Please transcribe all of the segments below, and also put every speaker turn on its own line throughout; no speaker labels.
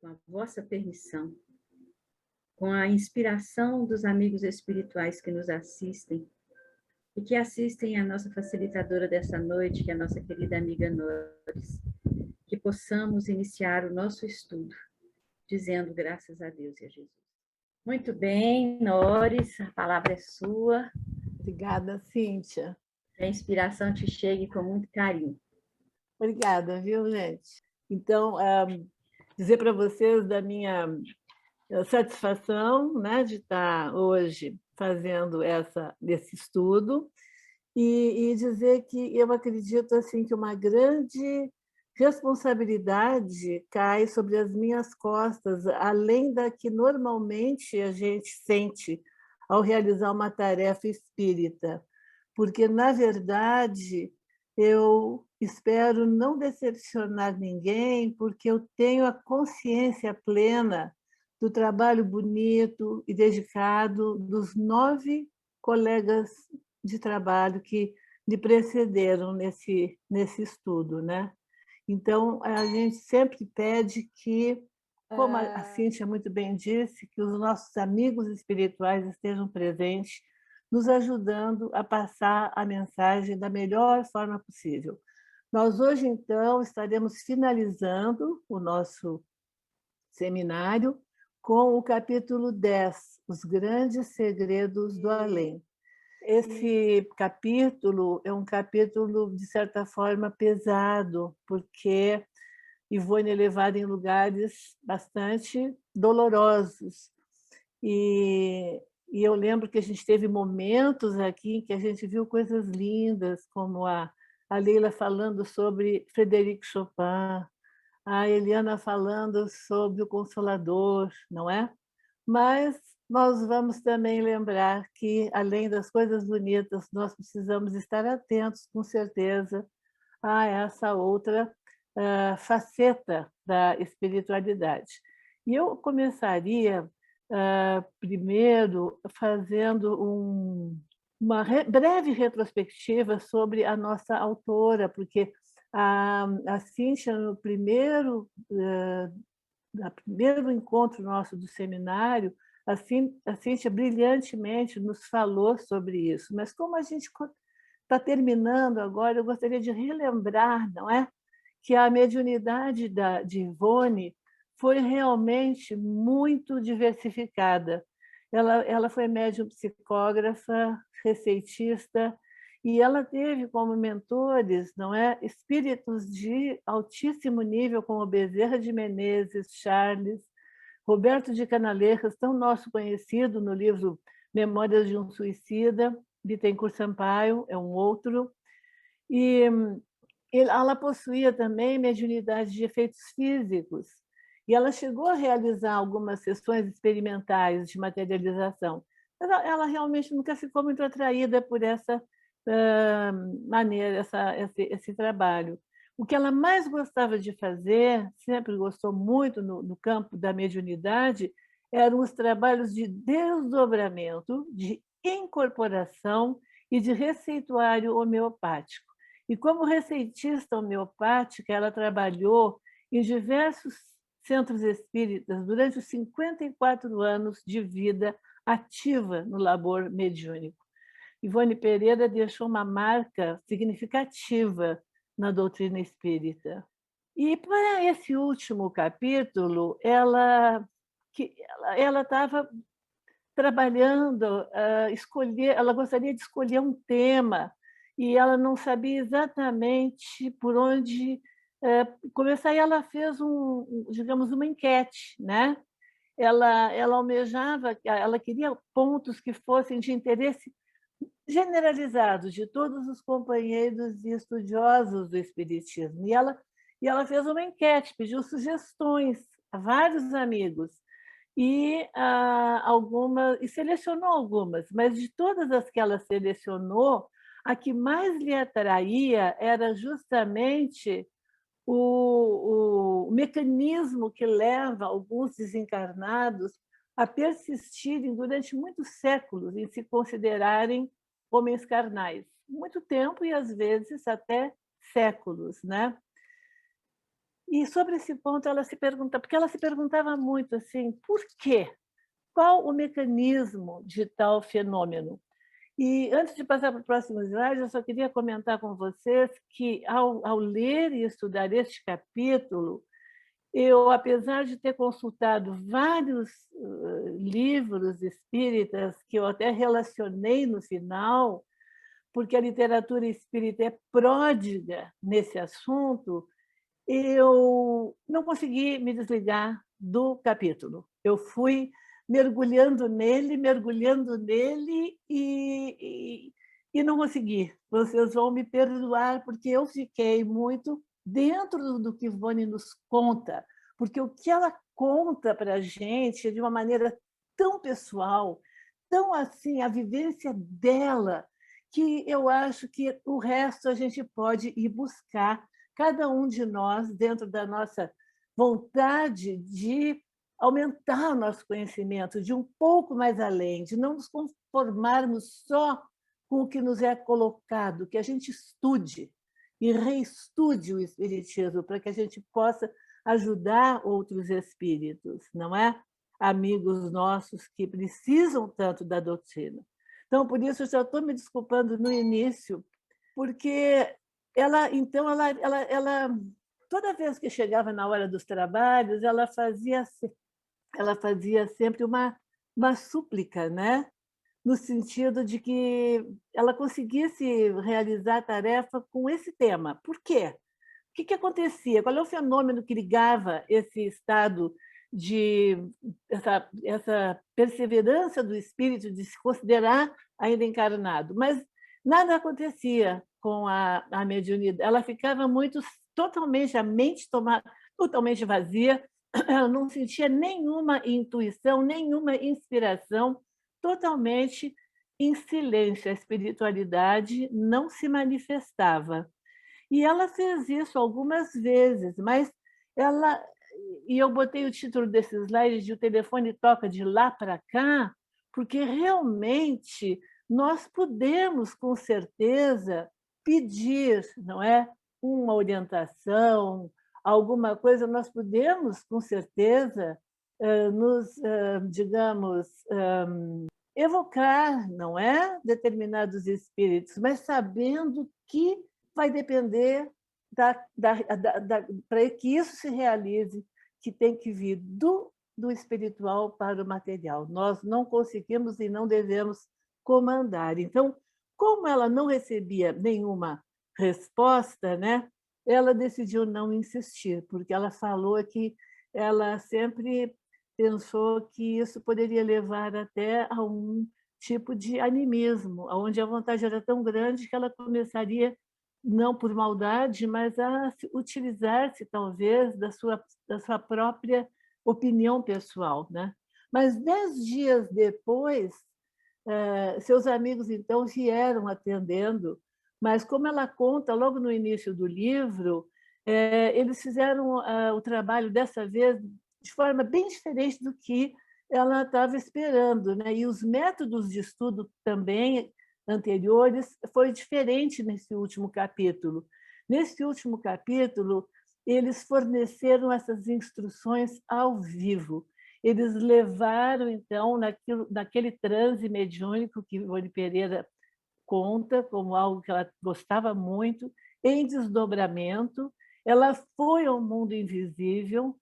com a vossa permissão, com a inspiração dos amigos espirituais que nos assistem e que assistem a nossa facilitadora dessa noite, que é a nossa querida amiga Nores, que possamos iniciar o nosso estudo, dizendo graças a Deus e a Jesus. Muito bem, Nores, a palavra é sua.
Obrigada, Cíntia.
Que a inspiração te chegue com muito carinho.
Obrigada, viu, gente? Então, dizer para vocês da minha satisfação, né, de estar hoje fazendo esse estudo e dizer que eu acredito assim que uma grande responsabilidade cai sobre as minhas costas, além da que normalmente a gente sente ao realizar uma tarefa espírita, porque, na verdade, eu espero não decepcionar ninguém, porque eu tenho a consciência plena do trabalho bonito e dedicado dos 9 colegas de trabalho que me precederam nesse estudo, né? Então, a gente sempre pede que, como a Cíntia muito bem disse, que os nossos amigos espirituais estejam presentes, nos ajudando a passar a mensagem da melhor forma possível. Nós hoje, então, estaremos finalizando o nosso seminário com o capítulo 10, Os Grandes Segredos do Além. Esse capítulo é um capítulo, de certa forma, pesado, porque Ivone é levada em lugares bastante dolorosos. E eu lembro que a gente teve momentos aqui em que a gente viu coisas lindas, como a Leila falando sobre Frederic Chopin, a Eliana falando sobre o Consolador, não é? Mas nós vamos também lembrar que, além das coisas bonitas, nós precisamos estar atentos, com certeza, a essa outra faceta da espiritualidade. E eu começaria primeiro fazendo uma breve retrospectiva sobre a nossa autora, porque a Cíntia, no primeiro encontro nosso do seminário, a Cíntia brilhantemente nos falou sobre isso. Mas como a gente está terminando agora, eu gostaria de relembrar, não é, que a mediunidade de Ivone foi realmente muito diversificada. Ela foi médium psicógrafa, receitista, e ela teve como mentores, não é, espíritos de altíssimo nível, como Bezerra de Menezes, Charles, Roberto de Canaleiras, tão nosso conhecido no livro Memórias de um Suicida, Bittencourt Sampaio é um outro, e ela possuía também mediunidade de efeitos físicos, e ela chegou a realizar algumas sessões experimentais de materialização, mas ela realmente nunca ficou muito atraída por essa maneira, esse trabalho. O que ela mais gostava de fazer, sempre gostou muito no campo da mediunidade, eram os trabalhos de desdobramento, de incorporação e de receituário homeopático. E como receitista homeopática, ela trabalhou em diversos centros espíritas durante os 54 anos de vida ativa no labor mediúnico. Ivone Pereira deixou uma marca significativa na doutrina espírita. E para esse último capítulo, ela estava trabalhando, ela gostaria de escolher um tema e ela não sabia exatamente por onde começar. E ela fez digamos, uma enquete, né? Ela almejava, ela queria pontos que fossem de interesse generalizado de todos os companheiros e estudiosos do espiritismo. E ela fez uma enquete, pediu sugestões a vários amigos e selecionou algumas, mas de todas as que ela selecionou, a que mais lhe atraía era justamente o mecanismo que leva alguns desencarnados a persistirem durante muitos séculos em se considerarem homens carnais. Muito tempo e, às vezes, até séculos, né? E sobre esse ponto ela se pergunta, porque ela se perguntava muito assim, por quê? Qual o mecanismo de tal fenômeno? E antes de passar para o próximo slide, eu só queria comentar com vocês que, ao ler e estudar este capítulo, eu, apesar de ter consultado vários livros espíritas, que eu até relacionei no final, porque a literatura espírita é pródiga nesse assunto, eu não consegui me desligar do capítulo. Eu fui mergulhando nele e não consegui. Vocês vão me perdoar, porque eu fiquei muito dentro do que Ivone nos conta, porque o que ela conta para a gente é de uma maneira tão pessoal, tão assim, a vivência dela, que eu acho que o resto a gente pode ir buscar cada um de nós, dentro da nossa vontade de aumentar o nosso conhecimento, de um pouco mais além, de não nos conformarmos só com o que nos é colocado, que a gente estude e reestude o Espiritismo para que a gente possa ajudar outros espíritos, não é? Amigos nossos que precisam tanto da doutrina. Então, por isso, eu já estou me desculpando no início, porque ela toda vez que chegava na hora dos trabalhos, ela fazia sempre uma súplica, né? No sentido de que ela conseguisse realizar a tarefa com esse tema. Por quê? O que acontecia? Qual é o fenômeno que ligava esse estado de essa perseverança do espírito de se considerar ainda encarnado? Mas nada acontecia com a mediunidade. Ela ficava muito totalmente, a mente tomada, totalmente vazia, ela não sentia nenhuma intuição, nenhuma inspiração, totalmente em silêncio. A espiritualidade não se manifestava. E ela fez isso algumas vezes, mas ela. E eu botei o título desse slide de "O telefone toca de lá para cá", porque realmente nós podemos, com certeza, pedir, não é? Uma orientação, alguma coisa, nós podemos, com certeza, nos, digamos, evocar, não é? Determinados espíritos, mas sabendo que vai depender para que isso se realize, que tem que vir do espiritual para o material. Nós não conseguimos e não devemos comandar. Então, como ela não recebia nenhuma resposta, né, ela decidiu não insistir, porque ela falou que ela sempre pensou que isso poderia levar até a um tipo de animismo, onde a vontade era tão grande que ela começaria, não por maldade, mas a utilizar-se, talvez, da sua própria opinião pessoal. Né? Mas 10 dias depois, seus amigos, então, vieram atendendo, mas, como ela conta logo no início do livro, eles fizeram o trabalho, dessa vez, de forma bem diferente do que ela estava esperando. Né? E os métodos de estudo também anteriores foi diferente nesse último capítulo. Nesse último capítulo, eles forneceram essas instruções ao vivo. Eles levaram, então, naquele transe mediúnico que Ivone Pereira conta como algo que ela gostava muito, em desdobramento. Ela foi ao mundo invisível,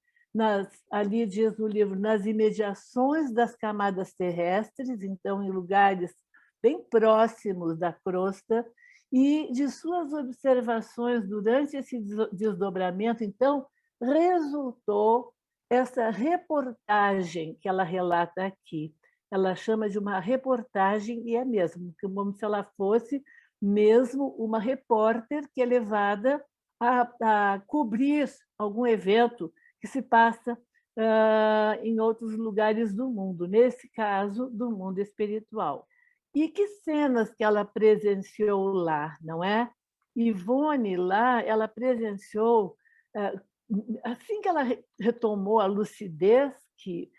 ali diz no livro, nas imediações das camadas terrestres, então em lugares bem próximos da crosta, e de suas observações durante esse desdobramento, então, resultou essa reportagem que ela relata aqui. Ela chama de uma reportagem, e é mesmo, como se ela fosse mesmo uma repórter que é levada a cobrir algum evento que se passa em outros lugares do mundo, nesse caso, do mundo espiritual. E que cenas que ela presenciou lá, não é? Ivone, lá, ela presenciou, assim que ela retomou a lucidez, que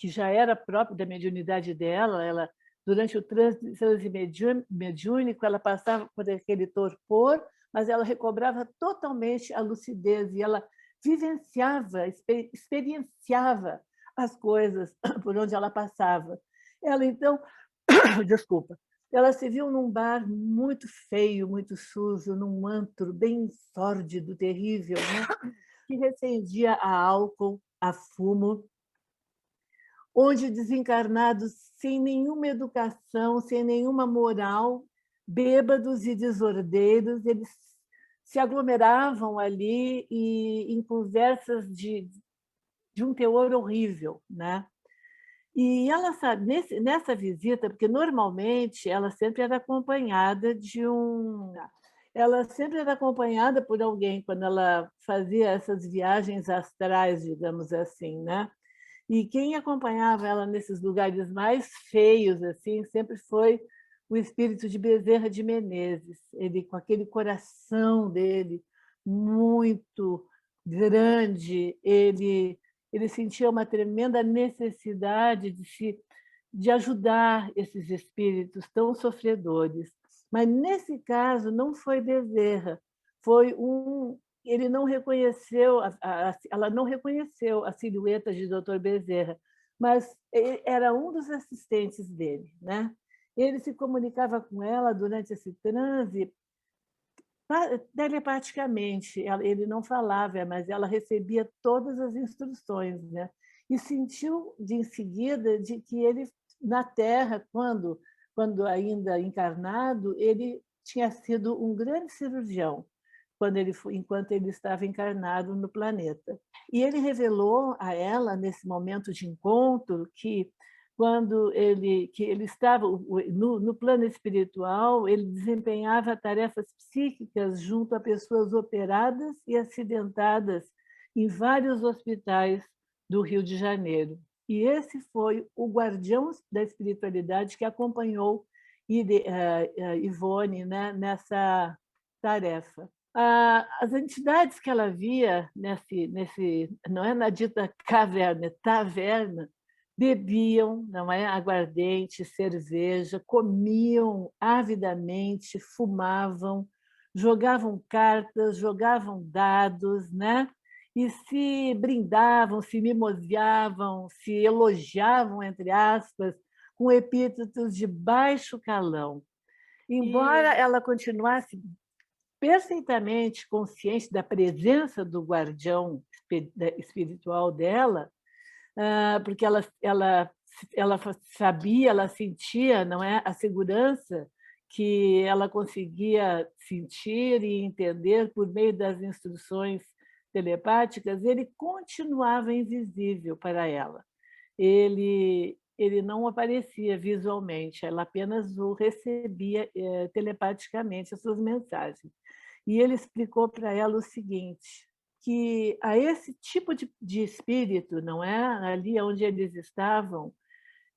já era própria da mediunidade dela, durante o transe mediúnico, ela passava por aquele torpor, mas ela recobrava totalmente a lucidez e ela vivenciava, experienciava as coisas por onde ela passava. Ela, então, desculpa, ela se viu num bar muito feio, muito sujo, num antro bem sórdido, terrível, né? Que recendia a álcool, a fumo, onde desencarnados sem nenhuma educação, sem nenhuma moral, bêbados e desordeiros, eles se aglomeravam ali e em conversas de um teor horrível, né? E ela sabe, nessa visita, porque normalmente ela sempre era acompanhada de um. Ela sempre era acompanhada por alguém quando ela fazia essas viagens astrais, digamos assim, né? E quem acompanhava ela nesses lugares mais feios assim sempre foi o espírito de Bezerra de Menezes, ele com aquele coração dele muito grande, ele sentia uma tremenda necessidade de ajudar esses espíritos tão sofredores. Mas nesse caso não foi Bezerra, foi ele não reconheceu, ela não reconheceu a silhueta de Dr. Bezerra, mas era um dos assistentes dele, né? Ele se comunicava com ela durante esse transe telepaticamente. Ele não falava, mas ela recebia todas as instruções, né? E sentiu de em seguida de que ele na Terra, quando ainda encarnado, ele tinha sido um grande cirurgião enquanto ele estava encarnado no planeta. E ele revelou a ela, nesse momento de encontro, que que ele estava no plano espiritual, ele desempenhava tarefas psíquicas junto a pessoas operadas e acidentadas em vários hospitais do Rio de Janeiro. E esse foi o guardião da espiritualidade que acompanhou Ivone, né, nessa tarefa. As entidades que ela via não é na dita caverna, é taverna, bebiam, não é, aguardente, cerveja, comiam avidamente, fumavam, jogavam cartas, jogavam dados, né? E se brindavam, se mimoseavam, se elogiavam, entre aspas, com epítetos de baixo calão. Embora ela continuasse perfeitamente consciente da presença do guardião espiritual dela, porque ela sabia, ela sentia, não é, a segurança que ela conseguia sentir e entender por meio das instruções telepáticas, ele continuava invisível para ela. Ele não aparecia visualmente, ela apenas o recebia telepaticamente, as suas mensagens. E ele explicou para ela o seguinte, que a esse tipo de espírito, não é? Ali onde eles estavam,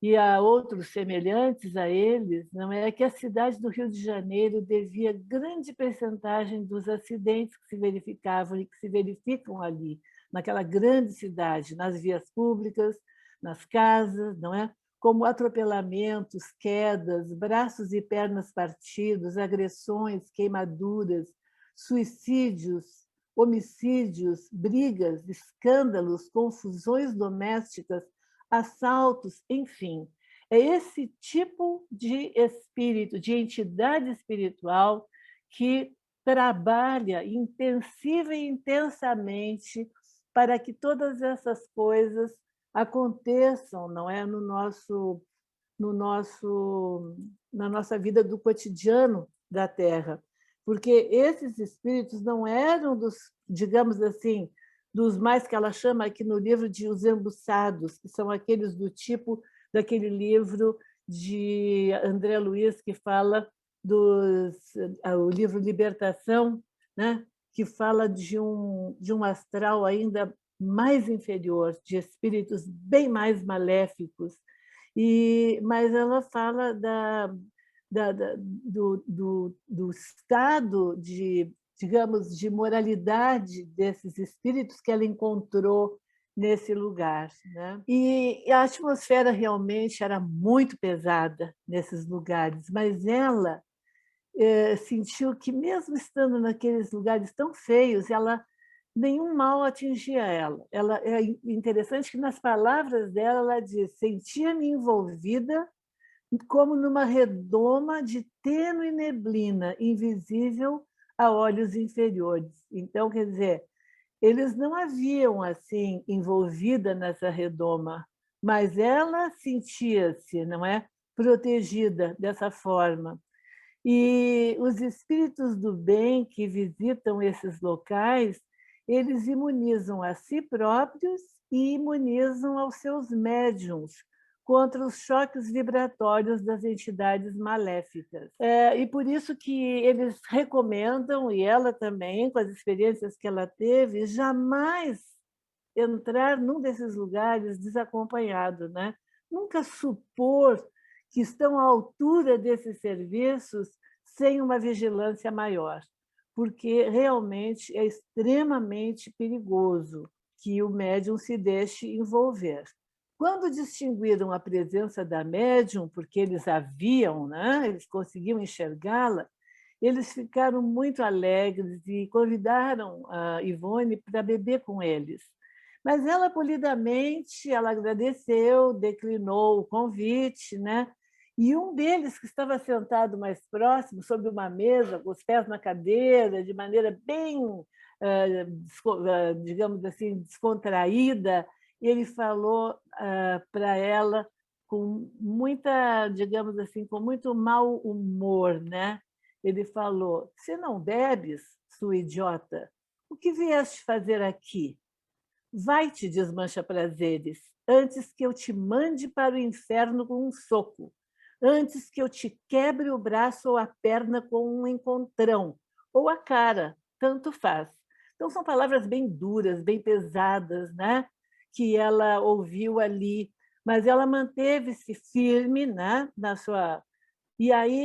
e a outros semelhantes a eles, não é que a cidade do Rio de Janeiro devia grande percentagem dos acidentes que se verificavam e que se verificam ali, naquela grande cidade, nas vias públicas, nas casas, não é? Como atropelamentos, quedas, braços e pernas partidos, agressões, queimaduras, suicídios, homicídios, brigas, escândalos, confusões domésticas, assaltos, enfim. É esse tipo de espírito, de entidade espiritual que trabalha intensiva e intensamente para que todas essas coisas aconteçam, não é, na nossa vida do cotidiano da Terra, porque esses espíritos não eram digamos assim, dos mais que ela chama aqui no livro de os embuçados, que são aqueles do tipo daquele livro de André Luiz que fala o livro Libertação, né? Que fala de um astral ainda mais inferior, de espíritos bem mais maléficos. Mas ela fala do estado de, digamos, de moralidade desses espíritos que ela encontrou nesse lugar, né? E a atmosfera realmente era muito pesada nesses lugares, mas ela sentiu que, mesmo estando naqueles lugares tão feios, nenhum mal atingia ela. É interessante que, nas palavras dela, ela diz: sentia-me envolvida como numa redoma de tênue neblina, invisível a olhos inferiores. Então, quer dizer, eles não a viam assim, envolvida nessa redoma, mas ela sentia-se, não é, protegida dessa forma. E os espíritos do bem que visitam esses locais, eles imunizam a si próprios e imunizam aos seus médiuns contra os choques vibratórios das entidades maléficas. E por isso que eles recomendam, e ela também, com as experiências que ela teve, jamais entrar num desses lugares desacompanhado, né? Nunca supor que estão à altura desses serviços sem uma vigilância maior, porque realmente é extremamente perigoso que o médium se deixe envolver. Quando distinguiram a presença da médium, porque eles a viam, né? Eles conseguiam enxergá-la, eles ficaram muito alegres e convidaram a Ivone para beber com eles. Mas ela, polidamente, ela agradeceu, declinou o convite, né? E um deles, que estava sentado mais próximo, sobre uma mesa, com os pés na cadeira, de maneira bem, digamos assim, descontraída, ele falou para ela com muita, digamos assim, com muito mau humor, né? Ele falou: "Se não bebes, sua idiota, o que vieste fazer aqui? Vai-te, desmancha-prazeres, antes que eu te mande para o inferno com um soco, antes que eu te quebre o braço ou a perna com um encontrão, ou a cara, tanto faz." Então, são palavras bem duras, bem pesadas, né? Que ela ouviu ali, mas ela manteve-se firme, né? Na sua...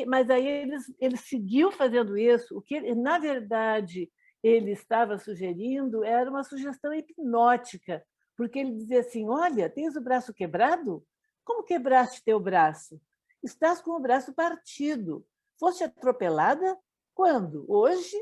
Mas aí ele seguiu fazendo isso. O que, na verdade, ele estava sugerindo era uma sugestão hipnótica, porque ele dizia assim: olha, tens o braço quebrado? Como quebraste teu braço? Estás com o braço partido. Foste atropelada? Quando? Hoje?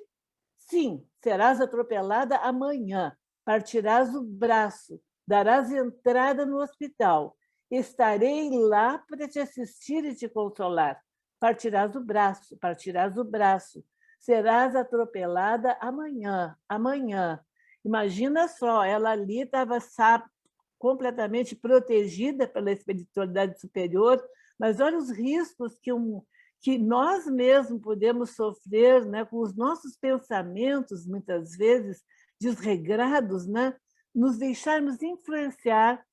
Sim, serás atropelada amanhã. Partirás o braço, darás entrada no hospital. Estarei lá para te assistir e te consolar. Partirás o braço, partirás o braço. Serás atropelada amanhã, amanhã. Imagina só, ela ali estava completamente protegida pela espiritualidade superior, mas olha os riscos que nós mesmos podemos sofrer, né, com os nossos pensamentos, muitas vezes desregrados, né, nos deixarmos influenciar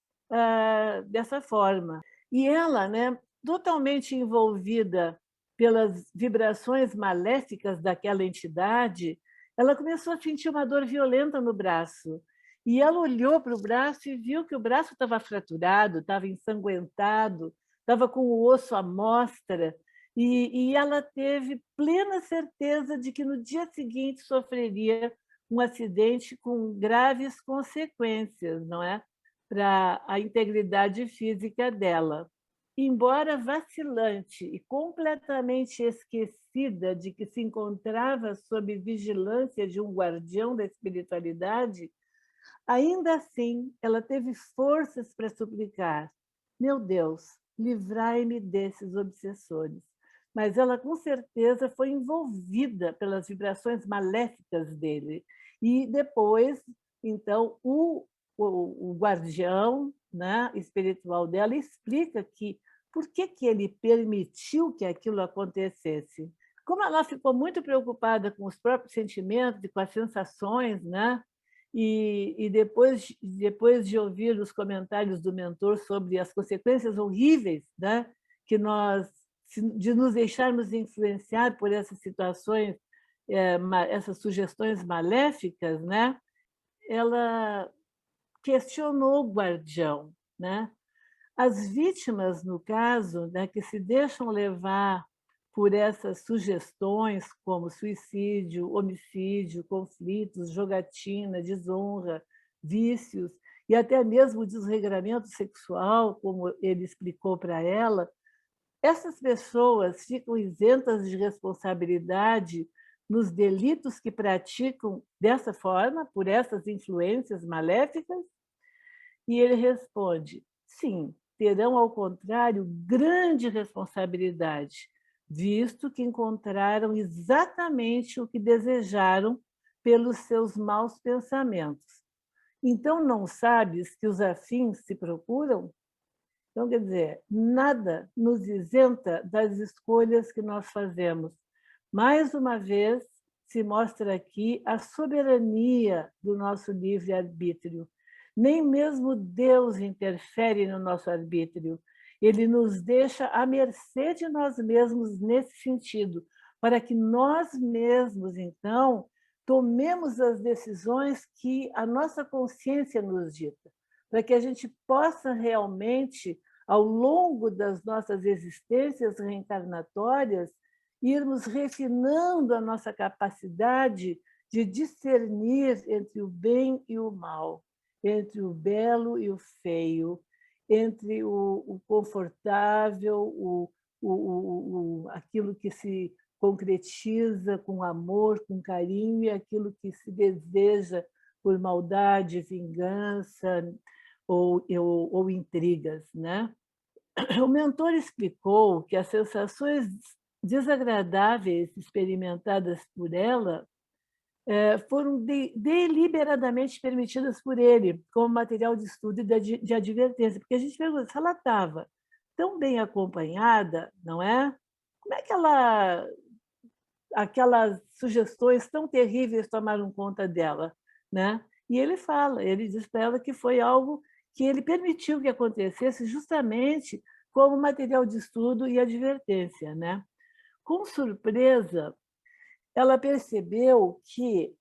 dessa forma. E ela, né, totalmente envolvida pelas vibrações maléficas daquela entidade, ela começou a sentir uma dor violenta no braço. E ela olhou para o braço e viu que o braço estava fraturado, estava ensanguentado, estava com o osso à mostra. E ela teve plena certeza de que no dia seguinte sofreria um acidente com graves consequências, não é? Para a integridade física dela. Embora vacilante e completamente esquecida de que se encontrava sob vigilância de um guardião da espiritualidade, ainda assim ela teve forças para suplicar: meu Deus, livrai-me desses obsessores. Mas ela, com certeza, foi envolvida pelas vibrações maléficas dele. E depois, então, o guardião, né, espiritual dela explica que por que ele permitiu que aquilo acontecesse. Como ela ficou muito preocupada com os próprios sentimentos e com as sensações, né? E depois de ouvir os comentários do mentor sobre as consequências horríveis, né, que de nos deixarmos influenciar por essas situações, essas sugestões maléficas, né, ela questionou o guardião, né? As vítimas, no caso, né, que se deixam levar por essas sugestões, como suicídio, homicídio, conflitos, jogatina, desonra, vícios e até mesmo o desregramento sexual, como ele explicou para ela, essas pessoas ficam isentas de responsabilidade nos delitos que praticam dessa forma, por essas influências maléficas? E ele responde: sim, terão, ao contrário, grande responsabilidade, visto que encontraram exatamente o que desejaram pelos seus maus pensamentos. Então, não sabes que os afins se procuram? Então, quer dizer, nada nos isenta das escolhas que nós fazemos. Mais uma vez, se mostra aqui a soberania do nosso livre-arbítrio. Nem mesmo Deus interfere no nosso arbítrio. Ele nos deixa à mercê de nós mesmos nesse sentido, para que nós mesmos, então, tomemos as decisões que a nossa consciência nos dita, para que a gente possa realmente, ao longo das nossas existências reencarnatórias, irmos refinando a nossa capacidade de discernir entre o bem e o mal, entre o belo e o feio, entre o confortável, aquilo que se concretiza com amor, com carinho, e aquilo que se deseja por maldade, vingança ou intrigas, né? O mentor explicou que as sensações desagradáveis experimentadas por ela foram deliberadamente permitidas por ele como material de estudo e de advertência, porque a gente pergunta se ela estava tão bem acompanhada, não é? Como é que aquelas sugestões tão terríveis tomaram conta dela, né? E ele diz para ela que foi algo que ele permitiu que acontecesse justamente como material de estudo e advertência, né? Com surpresa, ela percebeu que,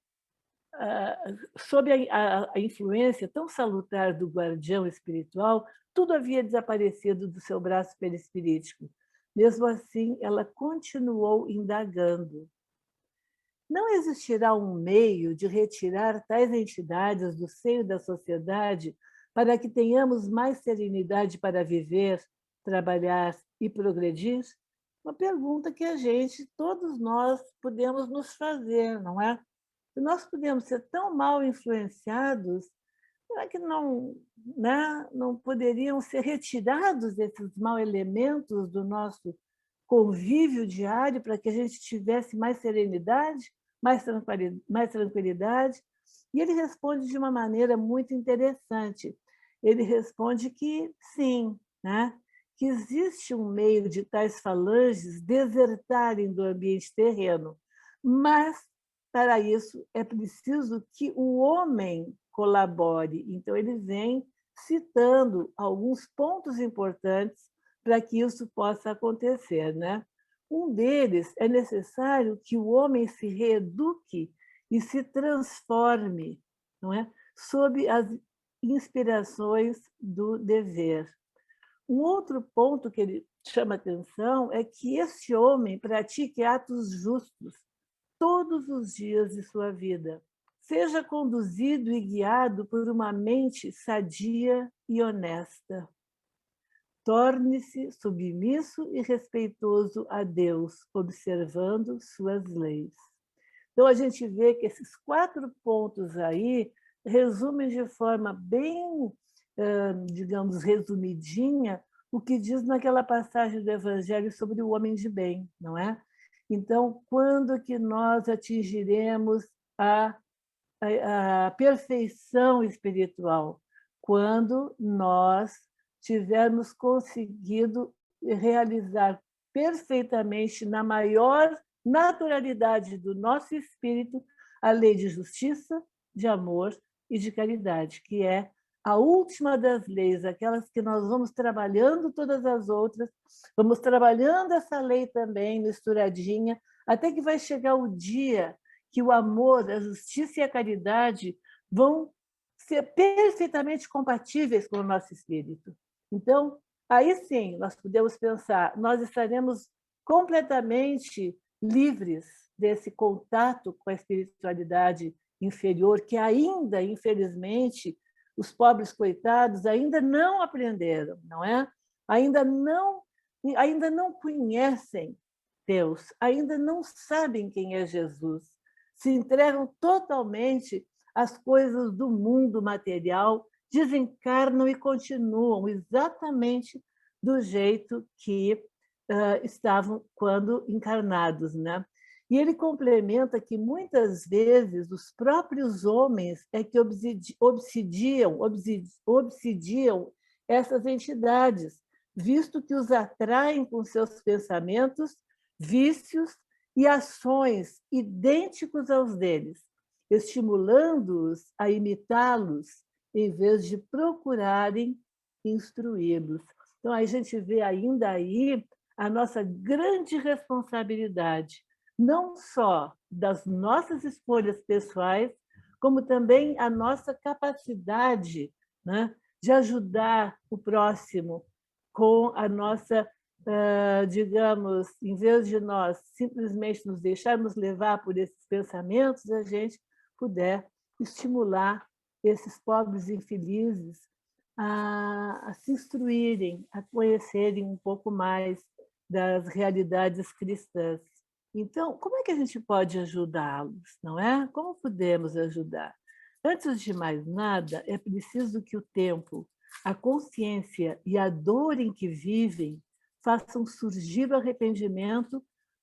sob a influência tão salutar do guardião espiritual, tudo havia desaparecido do seu braço perispirítico. Mesmo assim, ela continuou indagando. Não existirá um meio de retirar tais entidades do seio da sociedade para que tenhamos mais serenidade para viver, trabalhar e progredir? Uma pergunta que todos nós, podemos nos fazer, não é? Se nós podemos ser tão mal influenciados, será que não, né, não poderiam ser retirados esses maus elementos do nosso convívio diário para que a gente tivesse mais serenidade, mais tranquilidade? E ele responde de uma maneira muito interessante. Ele responde que sim, né? Que existe um meio de tais falanges desertarem do ambiente terreno, mas para isso é preciso que o homem colabore. Então, ele vem citando alguns pontos importantes para que isso possa acontecer, né? Um deles é necessário que o homem se reeduque e se transforme, não é? Sob as inspirações do dever. Um outro ponto que ele chama atenção é que esse homem pratique atos justos todos os dias de sua vida. Seja conduzido e guiado por uma mente sadia e honesta. Torne-se submisso e respeitoso a Deus, observando suas leis. Então, a gente vê que esses 4 pontos aí resumem de forma bem, digamos, resumidinha, o que diz naquela passagem do Evangelho sobre o homem de bem, não é? Então, quando que nós atingiremos a perfeição espiritual? Quando nós tivermos conseguido realizar perfeitamente, na maior naturalidade do nosso espírito, a lei de justiça, de amor e de caridade, que é a última das leis, aquelas que nós vamos trabalhando todas as outras, vamos trabalhando essa lei também misturadinha, até que vai chegar o dia que o amor, a justiça e a caridade vão ser perfeitamente compatíveis com o nosso espírito. Então, aí sim, nós podemos pensar, nós estaremos completamente livres desse contato com a espiritualidade inferior, que ainda, infelizmente, os pobres coitados ainda não aprenderam, não é? Ainda não ainda não conhecem Deus, ainda não sabem quem é Jesus, se entregam totalmente às coisas do mundo material, desencarnam e continuam exatamente do jeito que estavam quando encarnados, né? E ele complementa que muitas vezes os próprios homens é que obsidiam essas entidades, visto que os atraem com seus pensamentos, vícios e ações idênticos aos deles, estimulando-os a imitá-los, em vez de procurarem instruí-los. Então, a gente vê ainda aí a nossa grande responsabilidade, não só das nossas escolhas pessoais, como também a nossa capacidade, né, de ajudar o próximo com a nossa, digamos, em vez de nós simplesmente nos deixarmos levar por esses pensamentos, a gente puder estimular esses pobres infelizes a se instruírem, a conhecerem um pouco mais das realidades cristãs. Então, como é que a gente pode ajudá-los, não é? Como podemos ajudar? Antes de mais nada, é preciso que o tempo, a consciência e a dor em que vivem façam surgir o arrependimento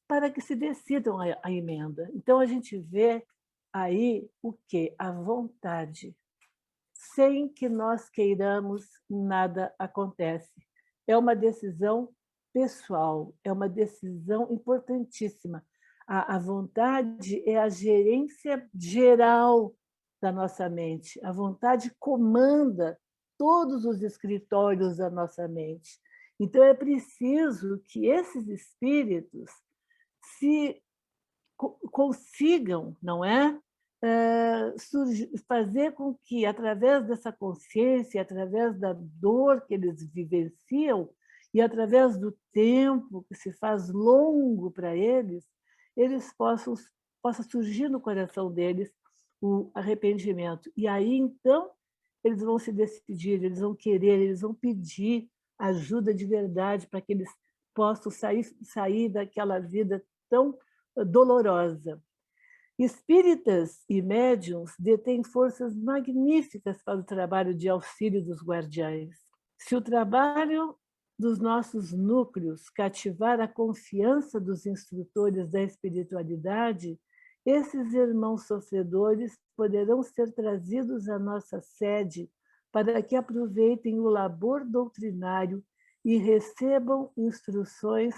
para que se decidam a emenda. Então, a gente vê aí o quê? A vontade. Sem que nós queiramos, nada acontece. É uma decisão pessoal, é uma decisão importantíssima. A vontade é a gerência geral da nossa mente. A vontade comanda todos os escritórios da nossa mente. Então, é preciso que esses espíritos se consigam, não é? Fazer com que, através dessa consciência, através da dor que eles vivenciam e através do tempo que se faz longo para eles possa surgir no coração deles o arrependimento. E aí, então, eles vão se decidir, eles vão querer, eles vão pedir ajuda de verdade para que eles possam sair daquela vida tão dolorosa. Espíritas e médiuns detêm forças magníficas para o trabalho de auxílio dos guardiães. Se o trabalho dos nossos núcleos cativar a confiança dos instrutores da espiritualidade, esses irmãos sofredores poderão ser trazidos à nossa sede para que aproveitem o labor doutrinário e recebam instruções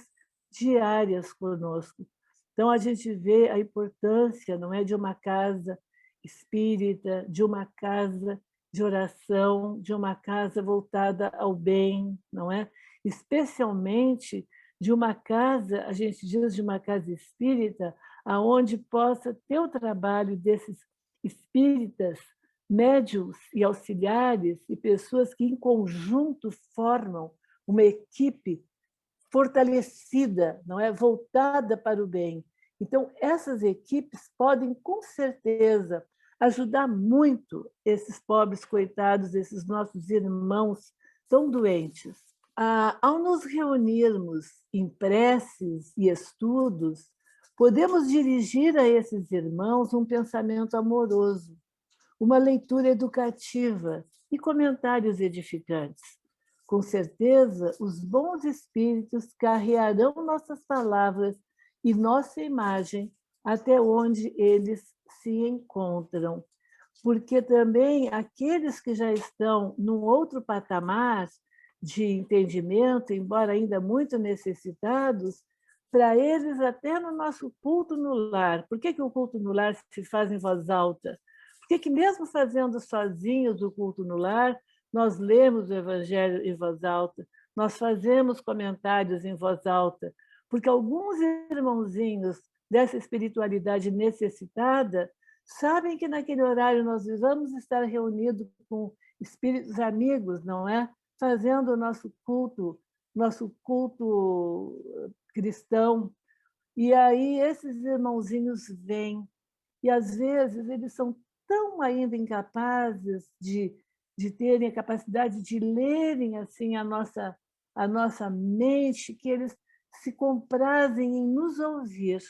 diárias conosco. Então, a gente vê a importância, não é, de uma casa espírita, de uma casa de oração, de uma casa voltada ao bem, não é? Especialmente de uma casa, a gente diz de uma casa espírita, aonde possa ter o trabalho desses espíritas, médiuns e auxiliares e pessoas que em conjunto formam uma equipe fortalecida, não é, voltada para o bem. Então, essas equipes podem, com certeza, ajudar muito esses pobres coitados, esses nossos irmãos tão doentes. Ao nos reunirmos em preces e estudos, podemos dirigir a esses irmãos um pensamento amoroso, uma leitura educativa e comentários edificantes. Com certeza, os bons espíritos carrearão nossas palavras e nossa imagem até onde eles se encontram. Porque também aqueles que já estão num outro patamar de entendimento, embora ainda muito necessitados, para eles, até no nosso culto no lar. Por que o culto no lar se faz em voz alta? Por que mesmo fazendo sozinhos o culto no lar, nós lemos o Evangelho em voz alta, nós fazemos comentários em voz alta, porque alguns irmãozinhos dessa espiritualidade necessitada sabem que naquele horário nós vamos estar reunidos com espíritos amigos, não é? Fazendo o nosso culto cristão. E aí esses irmãozinhos vêm, e às vezes eles são tão ainda incapazes de terem a capacidade de lerem assim a nossa a nossa mente, que eles se comprazem em nos ouvir.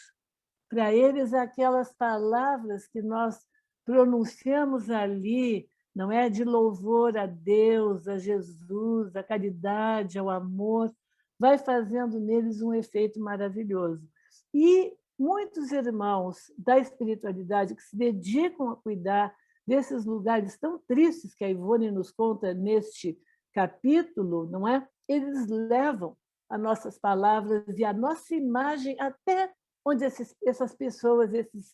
Para eles, aquelas palavras que nós pronunciamos ali, não é, de louvor a Deus, a Jesus, a caridade, ao amor, vai fazendo neles um efeito maravilhoso. E muitos irmãos da espiritualidade que se dedicam a cuidar desses lugares tão tristes que a Ivone nos conta neste capítulo, não é? Eles levam as nossas palavras e a nossa imagem até onde essas pessoas,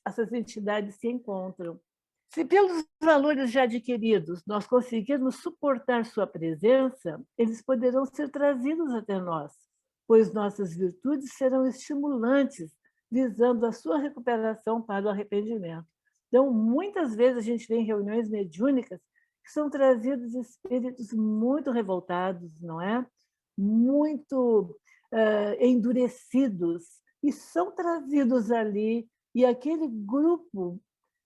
essas entidades se encontram. Se pelos valores já adquiridos nós conseguirmos suportar sua presença, eles poderão ser trazidos até nós, pois nossas virtudes serão estimulantes, visando a sua recuperação para o arrependimento. Então, muitas vezes a gente vê em reuniões mediúnicas que são trazidos espíritos muito revoltados, não é? Muito endurecidos, e são trazidos ali, e aquele grupo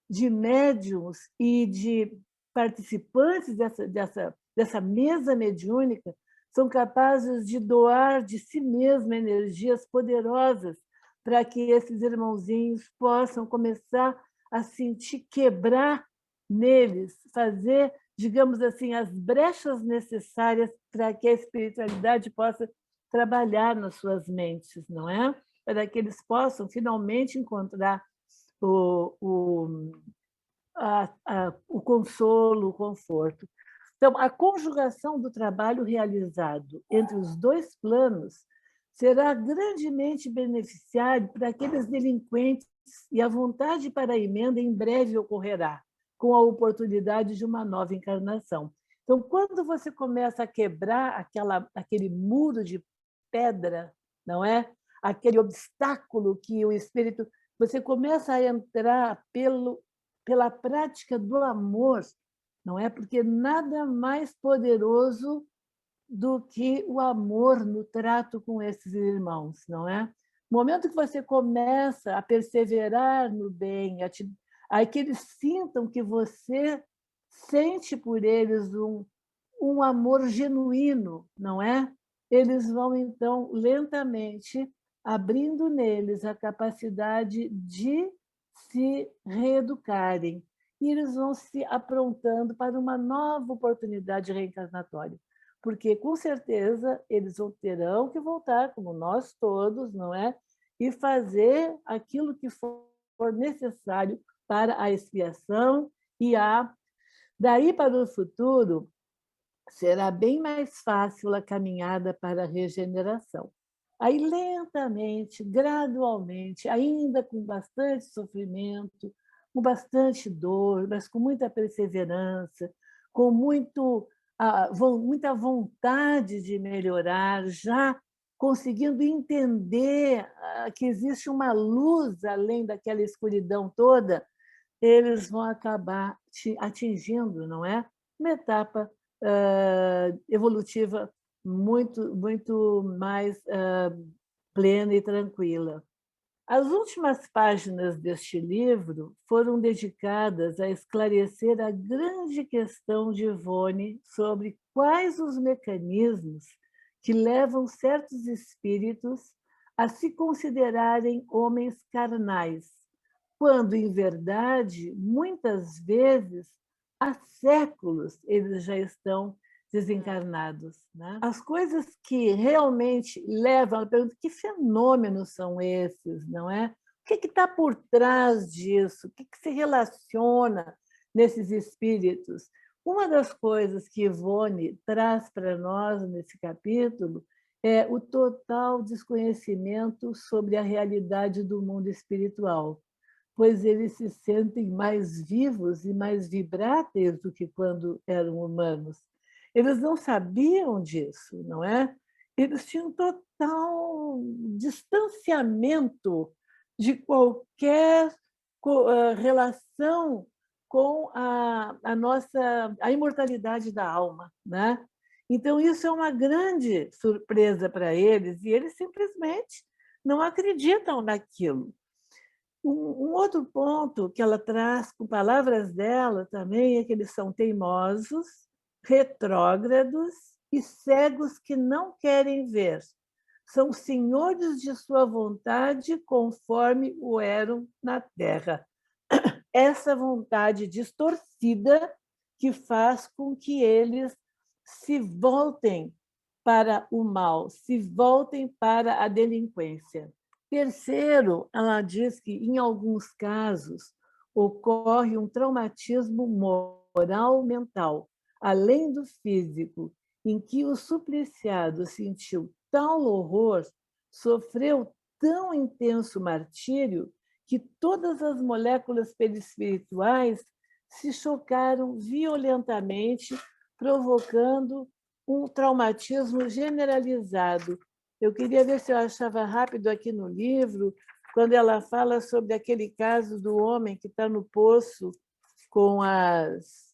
de médiums e de participantes dessa mesa mediúnica são capazes de doar de si mesma energias poderosas para que esses irmãozinhos possam começar a sentir quebrar neles, fazer, digamos assim, as brechas necessárias para que a espiritualidade possa trabalhar nas suas mentes, não é? Para que eles possam finalmente encontrar o consolo, o conforto. Então, a conjugação do trabalho realizado entre os dois planos será grandemente beneficiário para aqueles delinquentes, e a vontade para a emenda em breve ocorrerá, com a oportunidade de uma nova encarnação. Então, quando você começa a quebrar aquele muro de pedra, não é? Aquele obstáculo que o espírito... Você começa a entrar pela prática do amor, não é? Porque nada mais poderoso do que o amor no trato com esses irmãos, não é? No momento que você começa a perseverar no bem, a que eles sintam que você sente por eles um amor genuíno, não é? Eles vão, então, lentamente abrindo neles a capacidade de se reeducarem, e eles vão se aprontando para uma nova oportunidade reencarnatória, porque, com certeza, eles terão que voltar, como nós todos, não é? E fazer aquilo que for necessário para a expiação daí para o futuro, será bem mais fácil a caminhada para a regeneração. Aí, lentamente, gradualmente, ainda com bastante sofrimento, com bastante dor, mas com muita perseverança, com muita vontade de melhorar, já conseguindo entender que existe uma luz além daquela escuridão toda, eles vão acabar atingindo, não é? Uma etapa evolutiva muito mais plena e tranquila. As últimas páginas deste livro foram dedicadas a esclarecer a grande questão de Ivone sobre quais os mecanismos que levam certos espíritos a se considerarem homens carnais, quando, em verdade, muitas vezes, há séculos eles já estão desencarnados. Né? As coisas que realmente levam, eu pergunto, que fenômenos são esses, não é? O que está por trás disso? O que se relaciona nesses espíritos? Uma das coisas que Ivone traz para nós nesse capítulo é o total desconhecimento sobre a realidade do mundo espiritual, pois eles se sentem mais vivos e mais vibráteis do que quando eram humanos. Eles não sabiam disso, não é? Eles tinham total distanciamento de qualquer relação com a imortalidade da alma, né? Então, isso é uma grande surpresa para eles, e eles simplesmente não acreditam naquilo. Um outro ponto que ela traz, com palavras dela também, é que eles são teimosos, retrógrados e cegos que não querem ver. São senhores de sua vontade, conforme o eram na terra. Essa vontade distorcida que faz com que eles se voltem para o mal, se voltem para a delinquência. Terceiro, ela diz que, em alguns casos, ocorre um traumatismo moral mental, além do físico, em que o supliciado sentiu tal horror, sofreu tão intenso martírio, que todas as moléculas perispirituais se chocaram violentamente, provocando um traumatismo generalizado. Eu queria ver se eu achava rápido aqui no livro, quando ela fala sobre aquele caso do homem que está no poço com as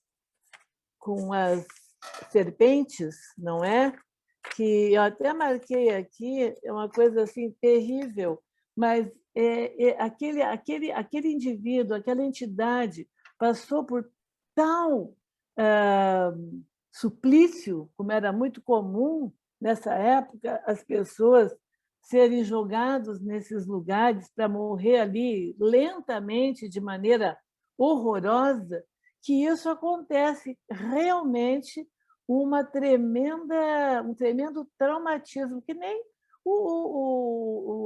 serpentes, não é? Que eu até marquei aqui, é uma coisa assim terrível, mas aquele indivíduo, aquela entidade passou por tal suplício, como era muito comum nessa época, as pessoas serem jogadas nesses lugares para morrer ali lentamente, de maneira horrorosa, que isso acontece realmente um tremendo traumatismo, que nem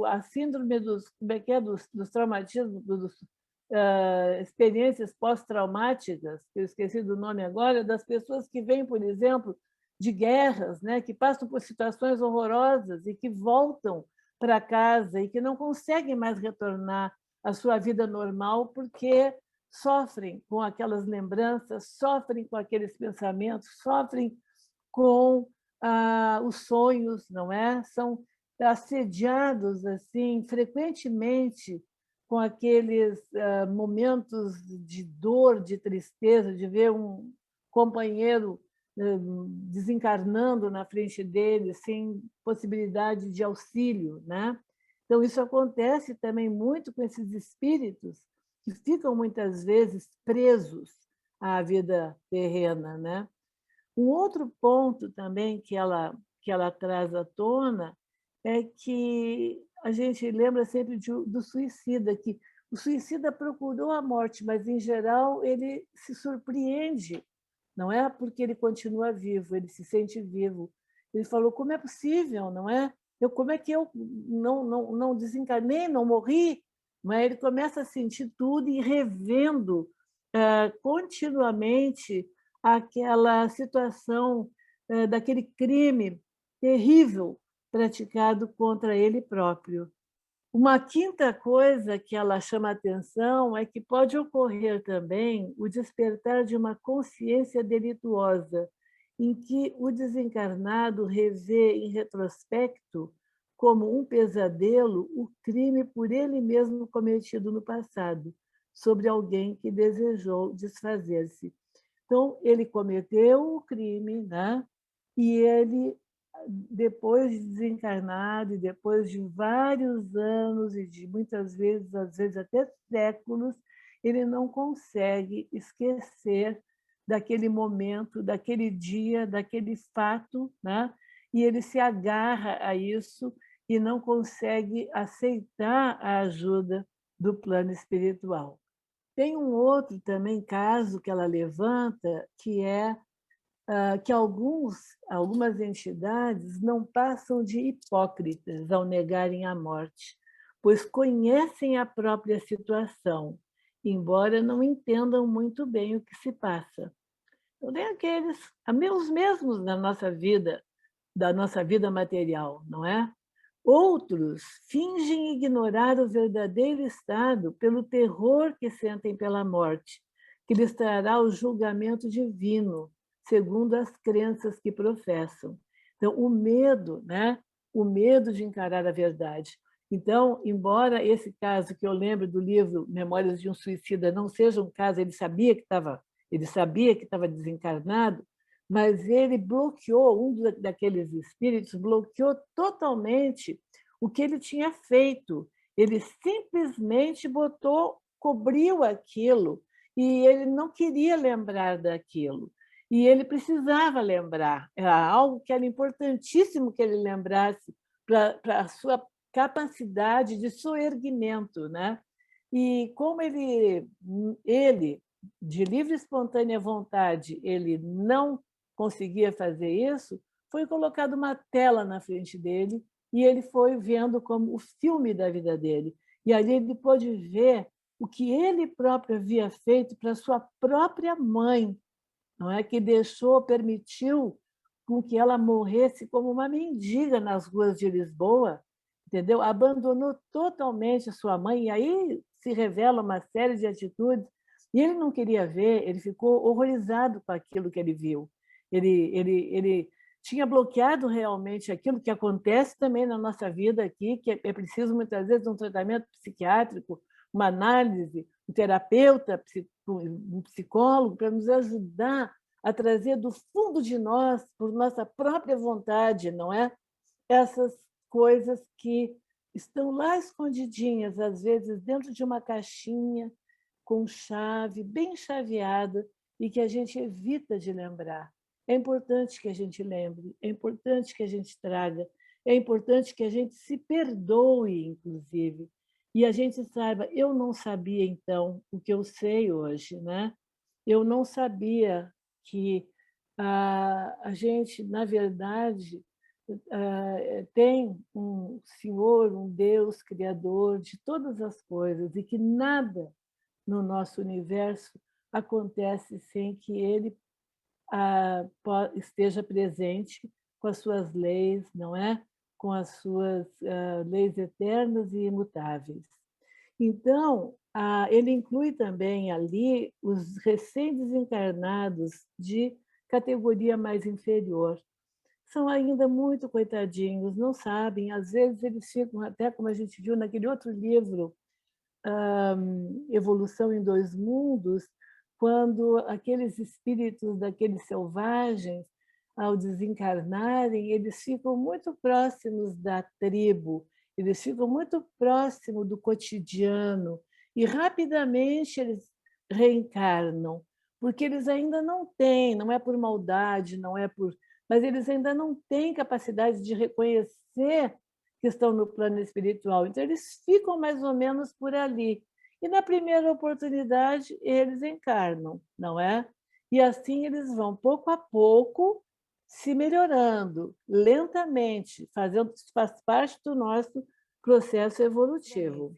a síndrome dos, como é que é, dos traumatismos, experiências pós-traumáticas, que eu esqueci do nome agora, das pessoas que vêm, por exemplo, de guerras, né, que passam por situações horrorosas e que voltam para casa e que não conseguem mais retornar à sua vida normal porque sofrem com aquelas lembranças, sofrem com aqueles pensamentos, sofrem com os sonhos, não é? São assediados assim frequentemente com aqueles momentos de dor, de tristeza, de ver um companheiro desencarnando na frente dele sem possibilidade de auxílio, né? Então isso acontece também muito com esses espíritos que ficam muitas vezes presos à vida terrena, né? Um outro ponto também que ela traz à tona é que a gente lembra sempre do suicida, que o suicida procurou a morte, mas, em geral, ele se surpreende, não é? Porque ele continua vivo, ele se sente vivo. Ele falou, como é possível, não é? Como é que eu não desencarnei, não morri? Mas ele começa a sentir tudo e revendo continuamente aquela situação daquele crime terrível praticado contra ele próprio. Uma quinta coisa que ela chama a atenção é que pode ocorrer também o despertar de uma consciência delituosa, em que o desencarnado revê em retrospecto, como um pesadelo, o crime por ele mesmo cometido no passado, sobre alguém que desejou desfazer-se. Então, ele cometeu o crime, né? E ele, depois de desencarnado, e depois de vários anos, e de muitas vezes, às vezes até séculos, ele não consegue esquecer daquele momento, daquele dia, daquele fato, né? E ele se agarra a isso e não consegue aceitar a ajuda do plano espiritual. Tem um outro também caso que ela levanta, que é que algumas entidades não passam de hipócritas ao negarem a morte, pois conhecem a própria situação, embora não entendam muito bem o que se passa. Então, tem aqueles, os mesmos da nossa vida material, não é? Outros fingem ignorar o verdadeiro estado pelo terror que sentem pela morte, que lhes trará o julgamento divino, segundo as crenças que professam. Então, o medo, né? O medo de encarar a verdade. Então, embora esse caso que eu lembro do livro Memórias de um Suicida não seja um caso, ele sabia que estava desencarnado, mas ele bloqueou, daqueles espíritos bloqueou totalmente o que ele tinha feito. Ele simplesmente cobriu aquilo, e ele não queria lembrar daquilo. E ele precisava lembrar, era algo que era importantíssimo que ele lembrasse para a sua capacidade de soerguimento, né? E como ele, de livre e espontânea vontade, ele não conseguia fazer isso, foi colocada uma tela na frente dele e ele foi vendo como o filme da vida dele. E ali ele pôde ver o que ele próprio havia feito para sua própria mãe, não é, que permitiu com que ela morresse como uma mendiga nas ruas de Lisboa, entendeu? Abandonou totalmente a sua mãe, e aí se revela uma série de atitudes, e ele não queria ver, ele ficou horrorizado com aquilo que ele viu. Ele tinha bloqueado realmente aquilo que acontece também na nossa vida aqui, que é preciso muitas vezes um tratamento psiquiátrico, uma análise, um terapeuta, um psicólogo, para nos ajudar a trazer do fundo de nós, por nossa própria vontade, não é? Essas coisas que estão lá escondidinhas, às vezes dentro de uma caixinha, com chave, bem chaveada, e que a gente evita de lembrar. É importante que a gente lembre, é importante que a gente traga, é importante que a gente se perdoe, inclusive, e a gente saiba, eu não sabia então o que eu sei hoje, né? Eu não sabia que a gente, na verdade, tem um Senhor, um Deus criador de todas as coisas e que nada no nosso universo acontece sem que ele esteja presente com as suas leis, não é? Com as suas leis eternas e imutáveis. Então, ele inclui também ali os recém-desencarnados de categoria mais inferior. São ainda muito coitadinhos, não sabem, às vezes eles ficam, até como a gente viu naquele outro livro, Evolução em Dois Mundos, quando aqueles espíritos daqueles selvagens, ao desencarnarem, eles ficam muito próximos da tribo, eles ficam muito próximos do cotidiano e rapidamente eles reencarnam, porque eles ainda não têm, não é por maldade, não é por, mas eles ainda não têm capacidade de reconhecer que estão no plano espiritual. Então, eles ficam mais ou menos por ali. E na primeira oportunidade, eles encarnam, não é? E assim eles vão, pouco a pouco, se melhorando, lentamente, faz parte do nosso processo evolutivo.